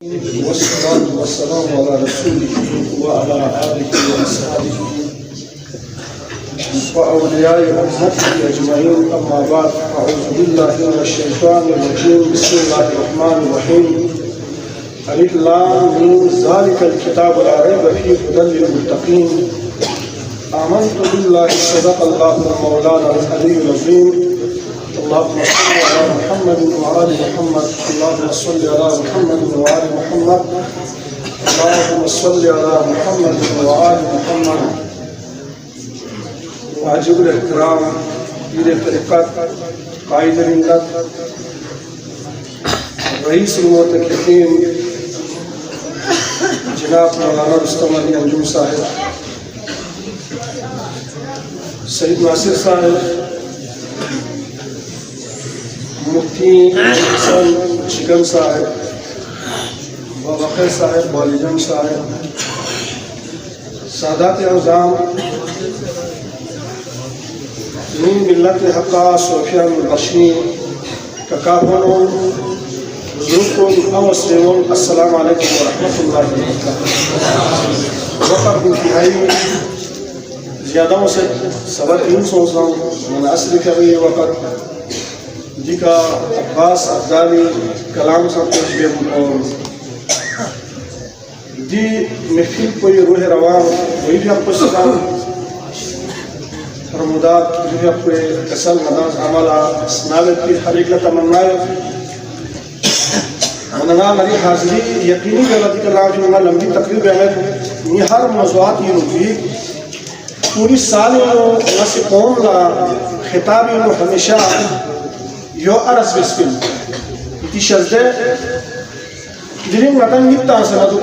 والصلاة والسلام على رسوله وعلى آله وأصحابه وأولياء أمته أجمعين. أما بعد، أعوذ بالله من الشيطان الرجيم. بسم الله الرحمن الرحيم. ألف لام ميم ذلك الكتاب لا ريب فيه هدى للمتقين. آمنت بالله صدق الله مولانا العلي العظيم. اللهم صل على محمد وآل محمد. اللهم صل على محمد وآل محمد. اللهم صل على محمد وآل محمد. واجب الاحترام پیر طریقت قائد الملت رئیس المعتکفین جناب مولانا رستم علی انجم صاحب، سید ناصر صاحب، مفتی حسن چکن صاحب، بابا خیر صاحب، بالیجان صاحب، سادات اعظام، من ملت حقا صوفیان البشرین ککاپنون بزرگون اوسلمون، السلام علیکم ورحمۃ اللہ وبرکاتہ. وقت انتہائی زیادہ سے سبق یوں سوچ رہا ہوں میں نے اصل کبھی وقت جی کا عباس افغانی کلام صاحب پیش اور دی محفل کوئی روح روان وہی بھی آپ کو سلام فرمودات جو آپ کو کسل مداز عملہ سنالت کی حریق لتمنائے مننا میری حاضری یقینی غلطی کا لام جو میں لمبی تقریب ہے میں ہر موضوعات یہ ہوگی پوری سال نسی قوم لا خطابی ہمیشہ یو عرض بسکن تی شزده دیرین مدن نیتا سندو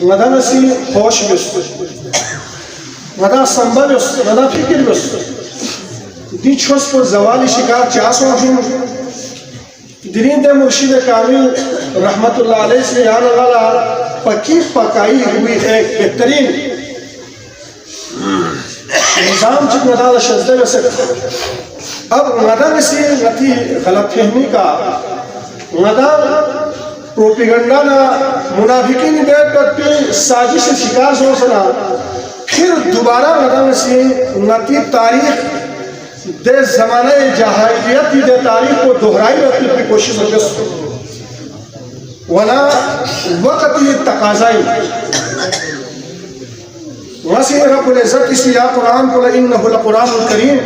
مدن اسی خوش بست مدن سنبل بست مدن فکر بست دی چھوس پر زوالی شکار چاسو ہم دیرین دے مرشید کامل رحمت اللہ علیہ سے یعنی اللہ پکی پکائی ہوئی ایک بہترین نظام چک مدن شزده بست. اب مدن اسی نتی غلط فہمی کا مدن پروپیگنڈا نا منافقین بیت پر پی سازش شکار سو سنا پھر دوبارہ مدن اسی نتی تاریخ دے زمانہ جاہلیت دے تاریخ کو دہرائی رکھنے کی کوشش ہوگی ونا وقت یہ تقاضائی واسع رب العزت اسی یا قرآن کو انہ لقرآن الکریم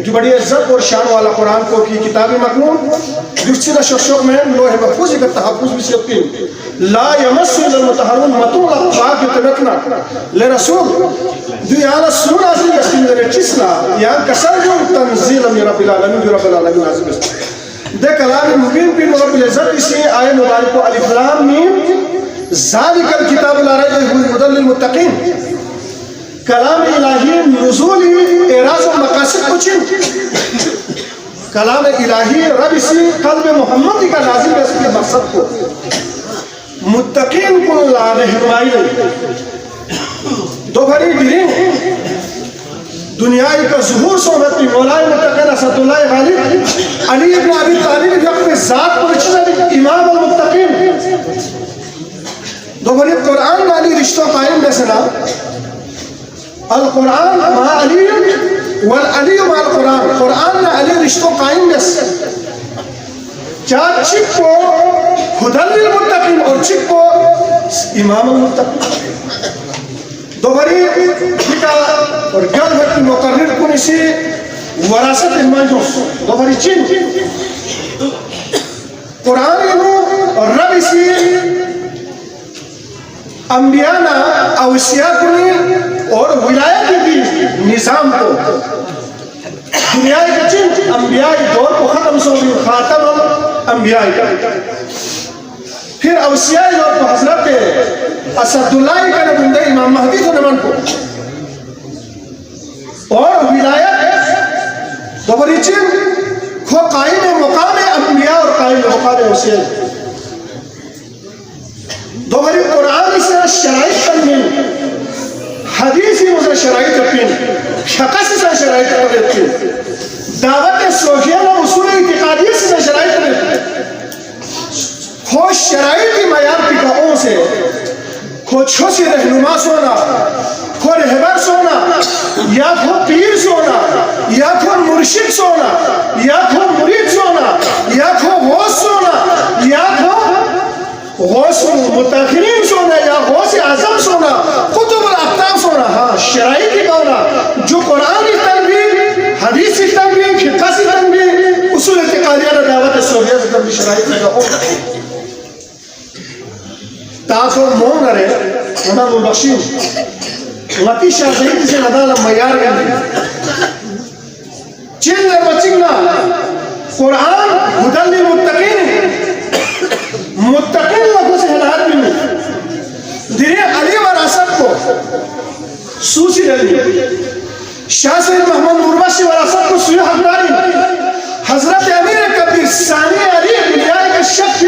جو بڑی عزت اور شان والا قرآن کو کی کتاب مکنون جو سیدھا شخصوں میں لوح محفوظ کا تحفظ بھی سکتی لا یمس المطہرون مطول اقباق تبتنا لرسول دو یانا سنون عزیز یسکن در چسنا یا کسر جو تنزیل من رب العالمین جو رب العالمین عزیز بست دے کلام مبین پی رب العزت اسی آئے مبارک کو الف لام میم ذالک الکتاب لا ریب فیہ ہدی للمتقین. کلام الہی نزولی اعراض و مقاصد کچھ کلام الہی رب اسی قلب محمدی کا نازل ہے اس کے مقصد کو متقین کو لا رہنمائی دو بھری دین دنیای کا ظہور صحبتی مولائی متقین اسد اللہ غالب علی ابن ابی طالب اپنے ذات پر چیزا امام المتقین دو بھری قرآن والی رشتہ قائم بیسنا القرآن مع علی والعلی مع القرآن قرآن نا علی رشتہ قائم بس چاہ چک کو ہدی للمتقین اور چک کو امام المتقین دو بھری لکھا اور گل بھرتی مقرر کنی سی وراثت المانجوس دو بھری چین قرآن اور رب اسی انبیاء نا اوسیاء کنی اور ولایت کی نظام کو دنیا کے چند انبیاء دور کو ختم سو بھی خاتم انبیاء پھر اوسیاء دور کو حضرت اسد اللہ کا نبندہ امام مہدی کو نمان کو اور ولایت دوبری چند کو قائم مقام انبیاء اور قائم مقام اوسیاء دوبری قرآن سے شرائط تنمین حدیثی مجھے شرائط اپین شخص سے شرائط اپین دعوت صوفیہ و اصول اعتقادیہ سے شرائط اپین خوش شرائط کی معیار کی کا खो छोसी रहनुमा सोना, खो रहबर सोना, या खो पीर सोना, या खो मुर्शिद सोना, या खो मुरीद सोना, या खो गौस सोना, या खो गौस मुताखिरीन सोना, या गौस आजम सोना, कुतुब अल-अफ्ताब सोना। हाँ, शराई की कौना जो कुरान की तनवीर, हदीस की तनवीर, फिक़ह की तनवीर, उसूल इत्तिक़ादिया ने दावत सोनिया से तनवीर शराई की कौन तासो मोन रे उना मुबशिर लती शाज़ही से नदाला मयार गया चिन बचिंगा कुरान हुदल लिल मुत्तकीन लोगों से हिदायत मिली दिरे अली वरासत को सूसी रही शाह सैयद मोहम्मद मुर्वशी वरासत को सुई हकदारी हजरत अमीर कबीर सानी अली दुनिया के शख्स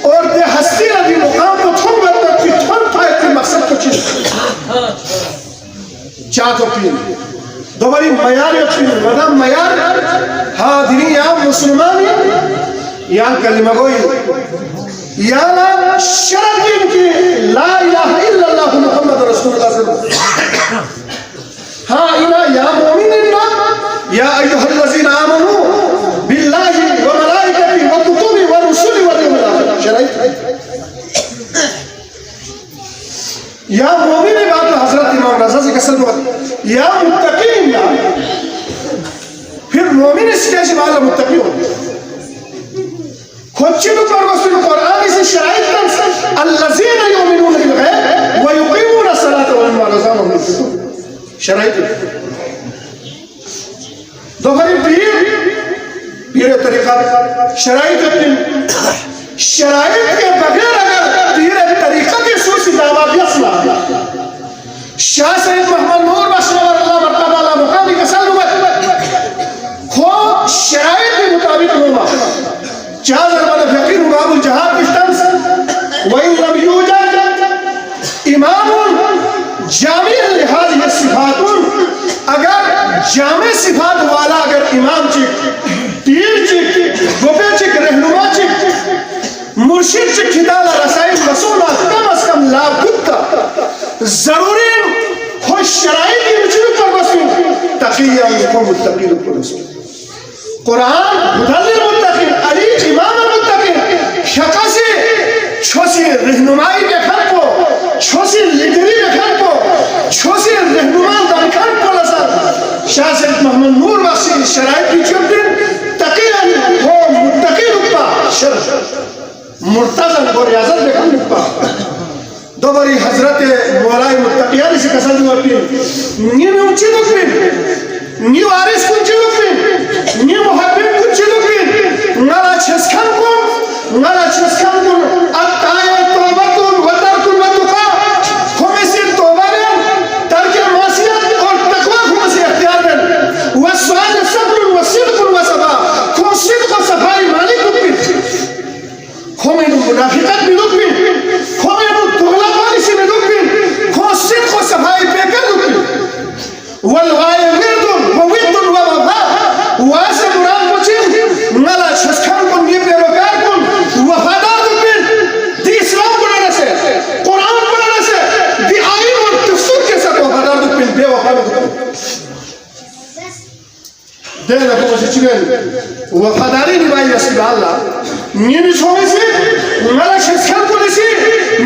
और दे हस्ती रही मुकाम को थम तक की थम फायदे मकसद को चीज चातो पीन दोबारी मयार पीन मदम मयार हाँ दिनी या मुसलमान या कलिमा गोई या ना शरत दिन की ला इलाहा इल्लल्लाह मुहम्मद रसूलुल्लाह सल्लल्लाहु हाँ इना या मोमिनिन या अय्युहल्लज़ीना आमनू बिल्लाहि व मलाइकतिहि व कुतुबिहि व रुसुलिहि वल यौमिल आखिर शराई या मोमिन बात हजरत इमाम रज़ा से कसम या मुत्तकीन फिर मोमिन इसके सिवा मुत्तकी हो खुद पर वस्तु कुरान से शराइत तन अल्लज़ीना युमिनूना बिल गैब व युकीमूना अस्सलाता व मिम्मा रज़क़नाहुम यunfiqून शराइत दोहरी पीर तरीका शराइत के बगैर अगर पीर तरीका की सूची दावा बिस्ला शाह सैयद मोहम्मद नूर बख्शवर अल्लाह मर्तबा ला मुकामी कसल खो शराइत के मुताबिक हुआ चार जमाना फकीर बाबुल जहाद किस्तन वही लब यूजद इमामुन जामी लिहाज ये सिफातुन अगर जामे सिफात वाला अगर इमाम चिक पीर चिक गोपे चिक रहनुमा चिक मुर्शिद चिक खिदाला रसाइल रसूला कम अज कम ला बुद्धा जरूरी खुश शराई की रुचि पर बसू तकिया को मुत्तकीन पर बसू कुरान हुदल मुत्तकीन अली इमाम मुत्तकीन शकासे छोसी रहनुमाई के खर को छोसी लीडरी के खर को छोसी रहनुमा दरखान को लसा शाह सैयद मोहम्मद नूर बख्शी शराई की चुप्पी तकिया हो मुत्तकीन उपा शर मुर्तज़ा को रियाजत में कम उपा दोबारी हजरत मौलाई मुत्तकियान से कसम दुआती नी में ऊंची दुखी नी वारिस कुंची दुखी नी मुहब्बिब कुंची दुखी नाला छसखान को अत्ताया तौबतुन व तरकुन व तुका खुमसी तौबा में तर्क मासियत और तकवा खुमसी इख्तियार में व स्वाद सब्र व सिद्क़ व सफा खुम सिद्क़ व सफाई मालिक दुखी खुम मुनाफिकत भी दुखी खुम तुगला पॉलिसी में दुखी खुम सिद्क़ व सफाई बेकर दुखी वल गायबिदुन व विदुन व वफा वासे कुरान पूछी नला छसखान को नी पेरोकार को वफादार दुखी दी इस्लाम पढ़ने से कुरान पढ़ने से दी आईन और दस्तूर के साथ वफादार दुखी बेवफा दुखी देना को मुझे वफादारी निभाई रसूल अल्लाह नी भी छोड़े से नला छसखान को निसी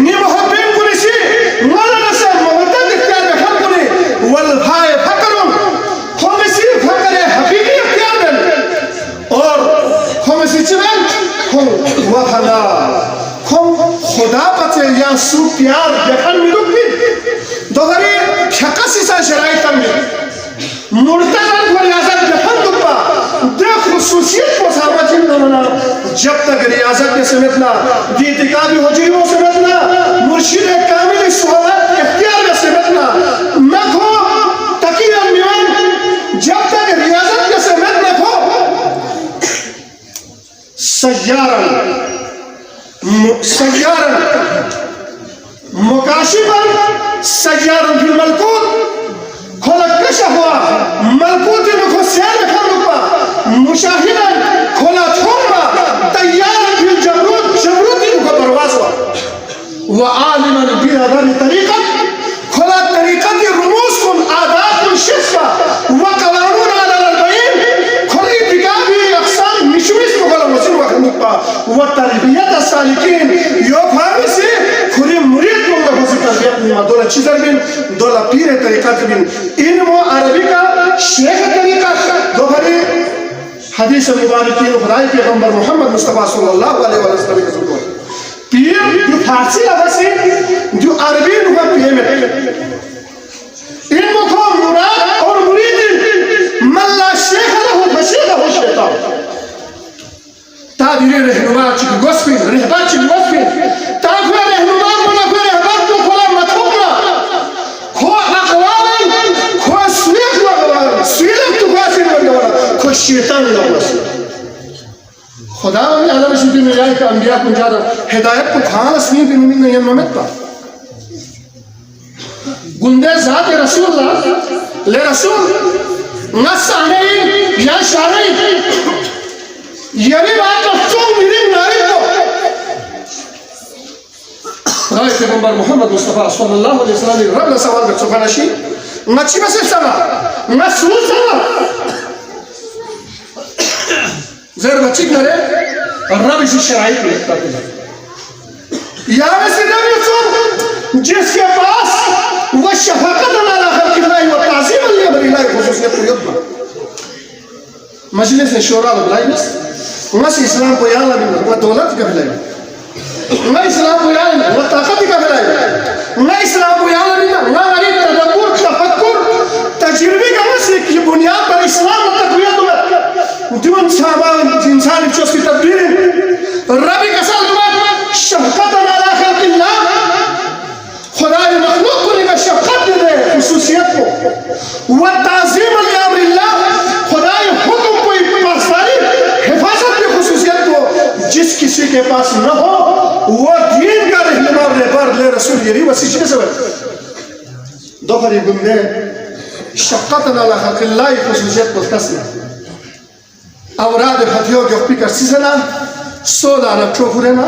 नी मोहब्बत को निसी नला नसा मोहब्बत इख्तियार में हम को ने वल भाई फकरुन खुमसी फकरे हकीकी इख्तियार में और खुमसी चिवन खुम वफादा खुम खुदा पते या सु प्यार देखन मिलुकी दोहरी शकासी सा शराइत में मुर्तज़ा को रियाजत देखन दुपा दे खुसूसियत को सामाजिक दोनों जब तक रियाजत के समेतना दीतिका भी हो जीवों समेतना मुर्शिद कामिल सुहबत इख्तियार में समेतना न खो तकिया मिवन जब तक रियाजत के समेतना खो सय्यारन मुकाशिफन सय्यारन फिल मलकूत खोला कशा हुआ मलकूत में खो सैर में खा मुशाहिदन खोला छोड़ना तैयार फिर जबरूत में खो परवाज हुआ व आलिमन बिहदर तरीक़त खुला तरीक़त रुमूस कुन आदात कुन शिफ़ा व क़वानून अला अलबईन खुली बिगाबी अक़साम मिशमिश मुगल वज़न व खनुक़ा व तरबियत सालिकीन यो फामिसी खुली मुरीद मुगल वज़न तरबियत में दोला चीज़र बिन दोला पीर तरीक़त बिन इल्म अरबी का शेख तरीक़ा दोहरी हदीस मुबारक खुदाई पैगंबर मोहम्मद मुस्तफ़ा सल्लल्लाहु अलैहि वसल्लम के ज़रिए पीर जो फारसी लफ्ज़ है जो अरबी लुग़त में इल्म को मुराद और मुरीद मल्ला शेख लहु बशीर हो शैतान तादीर रहनुमा चिक गोस्पिन रहबर चिक गोस्पिन ताक़वा रहनुमा बोला कोई रहबर तो खोला मतफूकरा खो अक़वाल खो स्वीक लगवाल स्वीक तो फासिल लगवाल खो शैतान लगवाल खुदा ने आलम शुद्ध में जाए का अंबिया को जादा हिदायत को खास नहीं भी नहीं है ममत पर गुंडे ज़ात रसूलुल्लाह ले रसूल नसाने या शारे ये भी बात तो तुम मेरी नारी को खुदा पैगंबर मोहम्मद मुस्तफ़ा सल्लल्लाहु अलैहि वसल्लम रब ने सवाल कर चुका नशी नची में से समा नसूल समा ज़र बच्ची करे और रब इसी शराइ को लिखता है या वैसे नबी रसूल जिसके पास वो शफ़क़त अला खल्क़िल्लाह व ताज़ीम लिअमरिल्लाह ख़ुसूसियत युद्ध मजलिस शोरा बुलाई बस उनसे इस्लाम को याद नहीं वो दौलत का बुलाई उन्हें इस्लाम को याद नहीं वो ताकत का बुलाई उन्हें इस्लाम को याद नहीं वो हमारी तदब्बुर तफक्कुर तजर्बे का मसले की बुनियाद पर इस्लाम और तक़वियत दुन साहबा इंसान जो उसकी तब्दील रबी का साल दुआ शफ़क़त अला खल्क़िल्लाह खुदा ने मखलूक को लेकर शफ़क़त दे दे ख़ुसूसियत को व ताज़ीम लिअमरिल्लाह खुदा ने हुक्म को पासदारी हिफाजत की ख़ुसूसियत को जिस किसी के पास न हो वो दीन का रहनुमा रहबर ले रसूल यही वसीले से दो फरी गुंडे शफ़क़त अला खल्क़िल्लाह ख़ुसूसियत को तस्लीम अवराद फतियों के ऊपर सीजना सोदा न प्रोफुरेना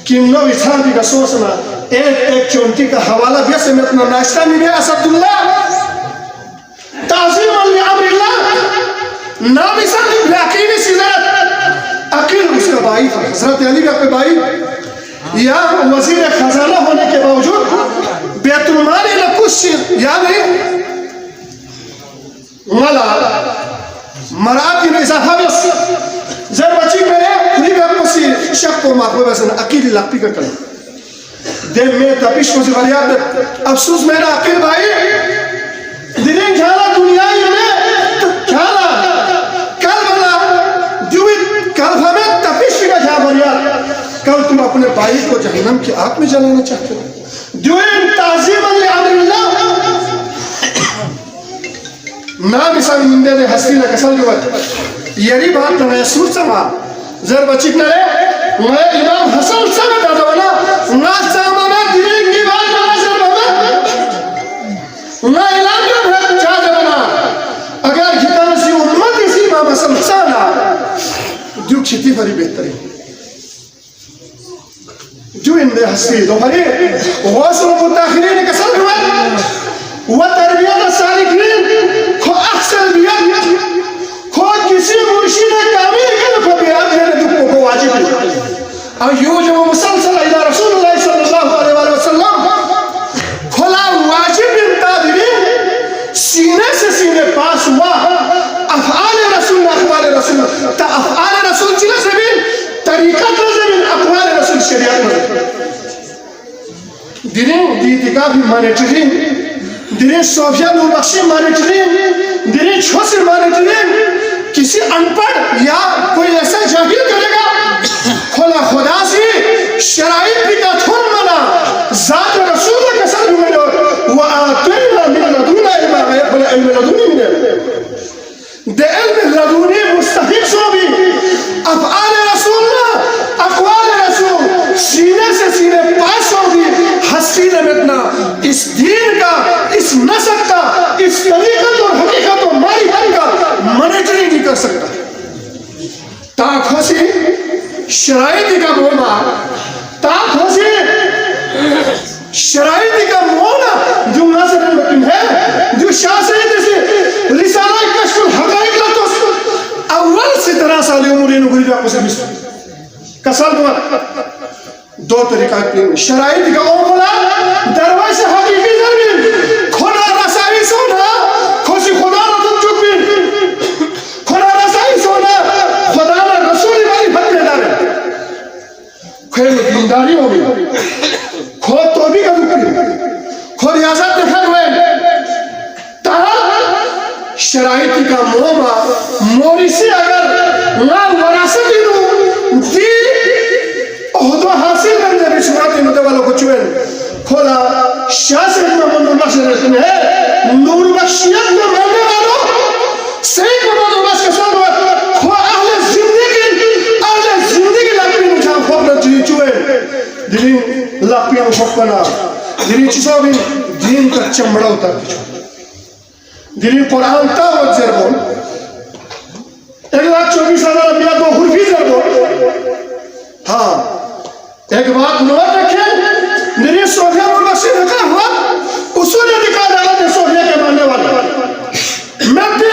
किन्नो इथाबी का सोचना एक चोंटी का हवाला भी से मतलब नाश्ता में असदुल्लाह ताज़ीम लिअमरिल्लाह नाम इसान लाकीनी सीज़त अकील उसका भाई था हज़रत अली का भाई या वज़ीर खजाना होने के बावजूद बैतुल माल ने कुछ याद है मला मराठी में इजाफा बस जर बच्ची मेरे खुली में आपको सी शक को माफ़ बस अकील लापी का कल दे में तपिश को ज़िवालियात अफसोस मेरा अकील भाई दिनें ख्याला दुनिया में ख्याला कल बना जुबित कल हमें तपिश का क्या बनिया कल तुम अपने भाई को जहन्नम की आग में जलाना चाहते हो जुबित ताज़ीम लिअमरिल्लाह नाम इसान मिंदे दे हस्ती ना कसल जुबत यही बात ना है सूर समा जर बच्ची ना ले मैं इमाम हसन समा दादा वाला ना सामा में दिल की बात ना सर बाबा ना इलाज में चाह जाना अगर कितना सी उम्मत इसी इमाम हसन साना जो खेती भरी बेहतरी जो इंदे हस्ती दो भरी वॉशरूम को ताखिरी ने कसल जुबत वो तरबियत सालिकीन खो अक्सर बियत खो किसी मुर्शिद कामिल के को बियान देने दुख को वाजिब है और यो जो मुसलसल इला रसूलुल्लाह सल्लल्लाहु अलैहि वसल्लम खोला वाजिब इंतादिरी सीने से सीने पास हुआ अफ़आल रसूल अक़वाल रसूल ता अफ़आल रसूल चिला से भी तरीक़त से भी अक़वाल रसूल शरीयत में दिनें दीतिका भी मॉनिटरिंग दिनें सोफिया नूर बख्शी मॉनिटरिंग दिनें छोसे मॉनिटरिंग किसी अनपढ़ या कोई ऐसा जाहिल करेगा खुला खुदा से शराइत भी का थुन मना ज़ात रसूल का सर में वो आतेना मिन लदुना इल्मा खुला इल्म लदुनी मिन दे इल्म लदुनी मुस्तहिक सो भी अफ़आल रसूल अक़वाल रसूल सीने से सीने पास होगी हस्ती ने मिटना इस दीन का इस नस्ल का इस तरीक़त और हकीकत और मारिफत का मॉनिटरिंग नहीं कर सकता ताख़सी शराइत का बोमा ताख़सी मुरीद आपको से कसर दो तरीका शराइत का ओमला दरवाज़ से हकीकी जमीन खुदा रसाई सोना खुशी खुदा न तुम चुप्पी खुदा रसाई सोना खुदा न रसूली वाली भटके दारे खेल दीनदारी होगी खो तो भी का दुप्पी खो रियासत देखा हुए तारा शराइत का मोमा मोरी से अगर ना वरासत इनु दी ओहदो हासिल करने भी सुनाते होते वालों को चुन खोला शास्त्र में मोहम्मद रहते हैं नूर बख्शियत में मरने वालों सही मोहम्मद के साथ खो अहले जिंदगी लापी मुझे खोपना चाहिए चुन दिली लापी हम खोपना दिली चीज़ों भी दीन का चमड़ा उतार दिली कुरान का वजर बोल 1,24,000 अम्बिया को हुर्फी जर बोल हाँ एक बात नोट रखें मेरे सोफिया मुर्शी रखा हुआ उसूल दिखा रहा है सोफिया के मानने वाले मैं भी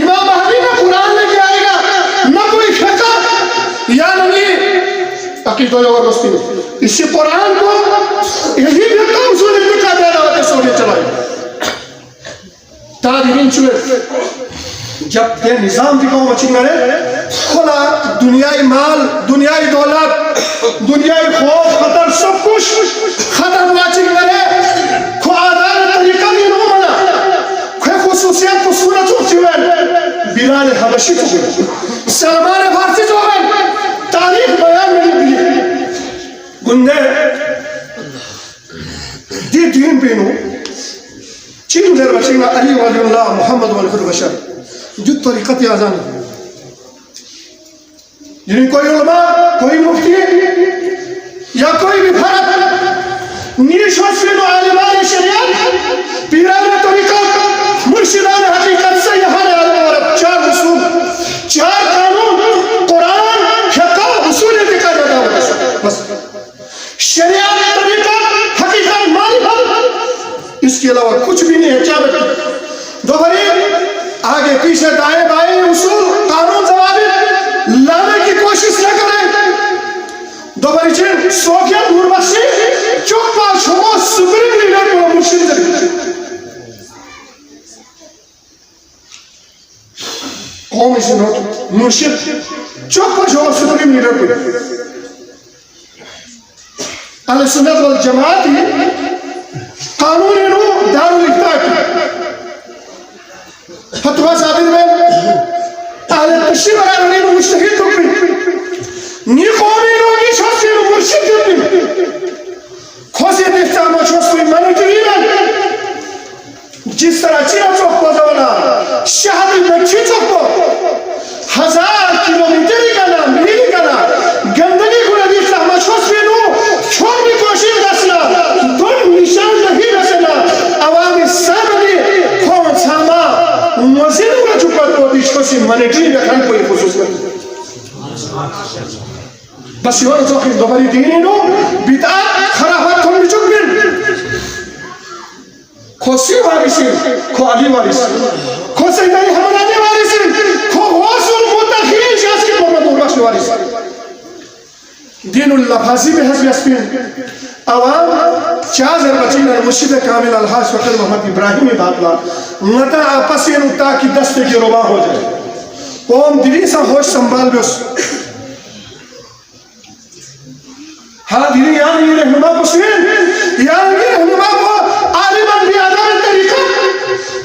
इमाम महदी में कुरान लेके आएगा न कोई फिक़्ह या नहीं अकीदत और मस्ती इसी कुरान को यही फिक़्ह उसूल दिखा दे रहा है सोफिया चलाए तारीन चुए जब ये निज़ाम दिखाओ मची करे खुला दुनियाई माल दुनियाई दौलत दुनियाई खौफ खतर सब कुछ खतर वाची करे खो आधार तरीका भी नो मना खो खुसूसियत को सूरत होती है बिलाल हबशी तो सलमान फारसी जो है तारीख बयान में भी गुंडे दी दीन पे नो चीन दर बचेगा अली वलीउल्लाह मोहम्मद वलीउल बशर जो तरीक़त आज़ान जिन्हें कोई उलमा कोई मुफ्ती या कोई भी फर्क नीशोस्फिन आलिमान शरीयत पीरान तरीक़त मुर्शिदान हकीकत से यहाँ आलम चार उसूल चार कानून कुरान फिक़्ह उसूल दिखा जाता है बस शरीयत तरीक़त हकीकत मारिफत इसके अलावा कुछ भी नहीं है क्या बेटा दोबारा आगे पीछे दाएं बाएं उसूल कानून ज़वाबित लाने की कोशिश न करें दोबारा चीन सोफिया मुर्शी चुप्पा शुमा सुप्रीम लीडर को मुर्शिद कौन इसे नोट मुर्शिद चुप्पा शुमा सुप्रीम लीडर को अहले सुन्नत वल जमात ही कानून नो दारुल इफ्ता फतवा सादिर में अहले तशरीह वाले ने मुश्तहिद तो नी कौमी लोगी शोसी मुर्शिद भी खोसे देखता मशोसी मनुजरीना जिस तरह चीना चौक को जाना शहर में चीचों को 1000 किलोमीटर का ना मील का ना गंदगी को देखता मशोसी नो छोटी कोशिश करना तुम निशान नहीं रचना आवामी सामने कौन सामा मज़ीद का चुप्पा तो दिशोसी मनेटरी रखने कोई खुसूसियत बस ये वाला तो कि दोबारी दीनी नो बिता खराबत तुम बिचुकिन खोसी वारिसी खो अली वारिसी खो सैयद हमदानी वारिसी खो वसूल मुतखिन शास के मोहम्मद बख्श वारिसी दीनुल लफाजी में हस्ब यस्मिन आवाम चाज़र बचीन मुर्शिद कामिल अलहाज फकर मोहम्मद इब्राहिम बातला नता आपस में उता की दस्ते की रोबा हो जाए कौम दिली सा होश संभाल बेस हाँ दिली यार ये रहनुमा पुस्वीन यार ये रहनुमा को आलिमन भी आदम तरीका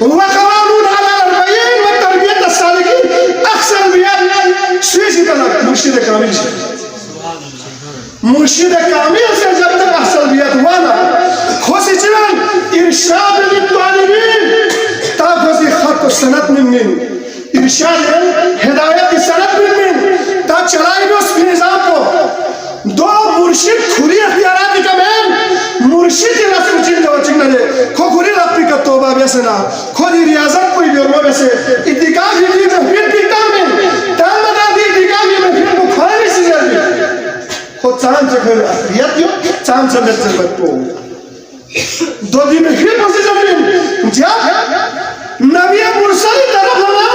हुआ कवानून अला अर्बईन व तरबियत अस्सालिकीन अक्सर बियान स्वीजी तलक मुर्शिद कामिल से मुर्शिद कामिल से जब तक असलियत हुआ ना खोसी चिरन इरशाद लित्तालिबीन ताफ़ज़ी ख़त सनत मिन इरशाद हिदायत सनत मिन ता चलाई दो उस निज़ाम को दो मुर्शिद खुली अख्तियारात का मैन मुर्शिद की रस्म चिंता वचिंग नले खो खुली रफ्ती का तोबा वैसे ना खुदी रियाज़त कोई बेरमा वैसे इत्तिकाफ़ ही दी तो फिर पीता में तामदा दी इत्तिकाफ़ ही में फिर बुखार भी सी जाती خود चांद से फिर अखरियत यो चांद से नजर बच्चो दो दिन में फिर पसी जमीन जब नबी मुरसल तरफ ना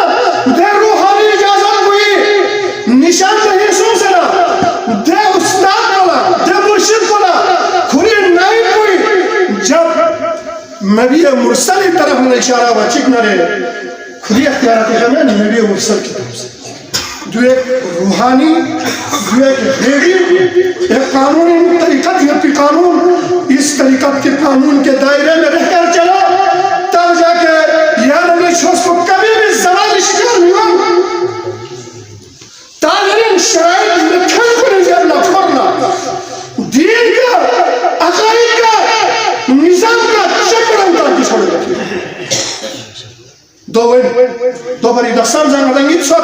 दे रूहानी इजाजत हुई नबी मुरसल की तरफ न इशारा हुआ चिक न रहे खुद ही अख्तियार में नबी मुरसल की तरफ से जो एक रूहानी जो एक गैबी एक कानूनी तरीक़त है कानून इस तरीक़त के कानून के दायरे में रहकर चलो तब जाके यार नबी शख्स को कभी भी ज़वाल शिकार नहीं हुआ ताज़रीन शराइत में खल को नहीं जानना फरना दीन का अक़ाइद का निज़ाम का चक्र उतार के छोड़ रखे दो बारी दस्तान जान आएंगी सब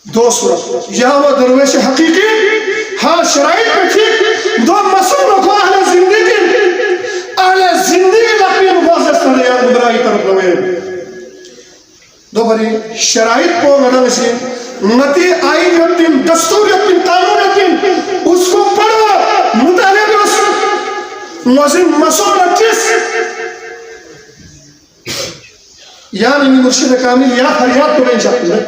दो सूरत या वो दरवेश हकीकी हाँ शराइत पे ठीक दो मसूलों को अहले जिंदगी लकबी मुबाज़त करने यार मुद्राई तरफ लगे दो बारी शराइत को मदन से नती आइन यत्तीम दस्तूर यत्तीम कानून यत्तीम उसको पढ़ो मुताले में उस मज़ीद मसूल अच्चिस यानी मुर्शिद कामिल या फरियाद तो नहीं जाती है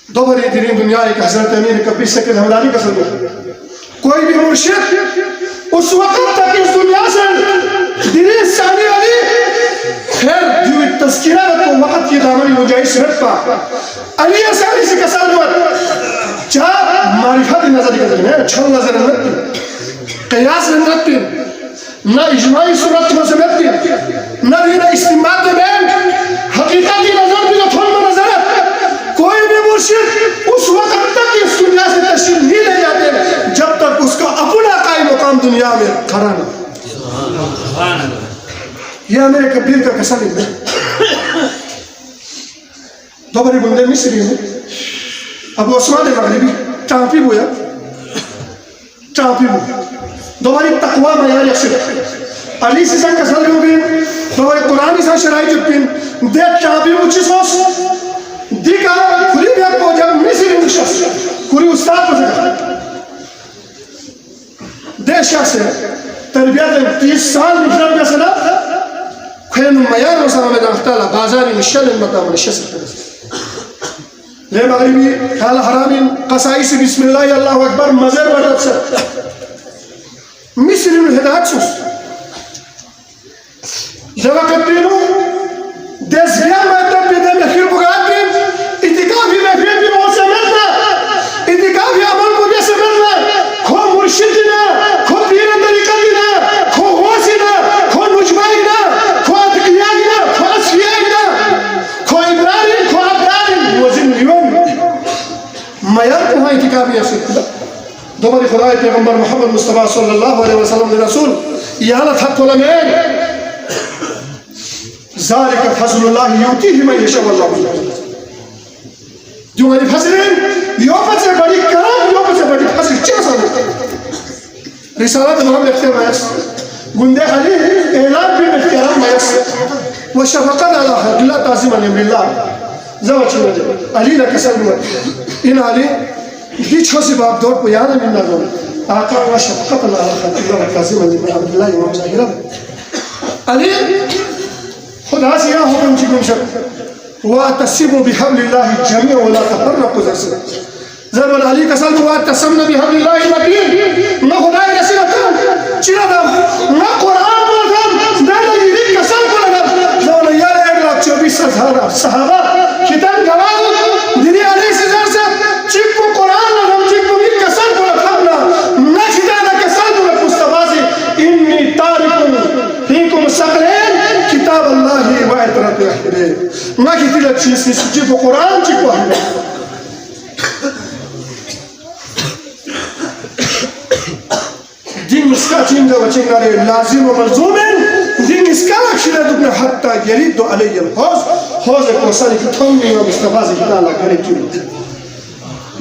दो बारी दिन दुनिया एक हज़रत अमीर कबीर से हमदानी का सल्लल्लाहु कोई भी मुर्शिद उस वक्त तक इस दुनिया से दिली सानी वाली खैर जो तज़किरा को वक्त की दामनी मुजाहिद से हटता अली असानी से कसर हुआ चार मारिफत नजर निकलते हैं छल नजर नती क़यास नती ना इजमाई सूरत में समझती ना ये ना इस्तिमाद में हकीकत की नजर भी तो फल में नजर कोई भी मुर्शिद उस वक्त तक इस दुनिया से तशरीफ नहीं ले जाते जब तक उसका अपना कायम मकाम दुनिया में खड़ा नहीं यह मेरे कबीर का कसम है दो बारी बंदे मिस्री में अब उस्मान मगरिबी टापी बोया दो बारी तकवा मयार यक्सिर अली से संग कसर हो गए दो बारी कुरान से शराई चुप्पिन दे टापी मुझे सोच दिखा खुली में को जब मिस्री मुशस खुली उस्ताद बजा देशा से तरबियत 30 साल निकल गया सना खैन मयार वसाम में नफ्ताला बाजारी मिशल मता मुशस ले मगरिबी काला हरामिन कसाई से बिस्मिल्लाह अल्लाहु अकबर मज़र बरत से मिस्री में हिदायत सुस जब कत्तीनो देशया में तब बिदे में फिर बुगाती इतिकाफी में फिर भी बहुत समझना इतिकाफी अमल मुझे समझना खो मुर्शिद ना खो पीर तरीक़ा ना खो होश ना खो नुजबाई ना खो अतकिया ना खो असफिया ना खो इब्राहिम खो अब्राहिम वज़न लियोन मयार कहाँ इतिकाफी ऐसे दो बारी खुदा पैगंबर मोहम्मद मुस्तफ़ा सल्लल्लाहु अलैहि वसल्लम ने रसूल यालत हक़ में ज़ालिका फ़ज़लुल्लाह युतीही मन यशा वल्लाहु जो मेरी फजलें यो से बड़ी करम यो से बड़ी फजल चेसा रिसालत हम लिखते हैं गुंदे अली ऐलान भी इख्तियार मयस व शफ़क़त अला हक़िल्ला ताज़ीमन लिल्लाह ज़वज अली ने कसम इन अली बीचों से बाप दौड़ पे यार मिलना दो आका व शफ़क़त अला हक़िल्ला ताज़ीमन लिल्लाह इमाम ज़ाहिरा अली खुदा से यह हुक्म चिकन शक वातसिमु बिहब्लिल्लाहि जमीअन वला तफर्रक़ू ज़रबल अली कसम वातसमना बिहब्लिल्लाहि मतीन न खुदा रसूल चिरादम न कुरान बोलम न नबी कसम बोलम जो यार 1,24,000 सहाबा कितन गवाह दिनी अली से चिक कुरान हम चिक भी कसम बोलम न खिदाना कसम बोलम मुस्तफा से इन्नी तारिकुन फीकुम सक़लैन किताब अल्लाह व इतरत अहले ना किसी चीज से चिक कुरान चिक है दिन इसका चिंता बचेगा रे लाजिम व मलजूम दिन इसका अक्षर दुबने हत्ता यरीद अलैहि हौज कोसा की थम में मुस्तफा से ताला करे क्यों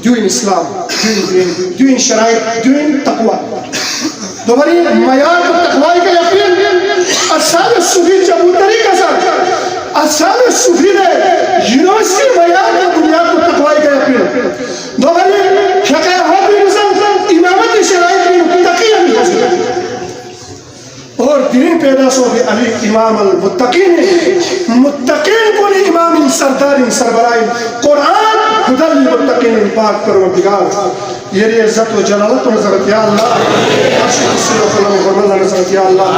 doing Islam, doing शराइत, doing तकवा दोबारी मयार को तकवाई का यकीन असाब सूफी चबूतरी का सर असाब सूफी ने यूनिवर्सिटी मयार का बुनियाद को तकवाई का यकीन दोबारी शक़े हाथी मुसम इमामत शराइत में मुत्तक़ी और दिन पैदा सो भी अली इमाम अल मुत्तक़ीन मुत्तक़ीन को नहीं इमाम सरदार सरबराह कुरान खुदा मुत्तक़ीन पाक परवरदिगार ये इज्जत व जलालत नजरत या अल्लाह, अर्श कुर्सी व कलम व नजरत या अल्लाह।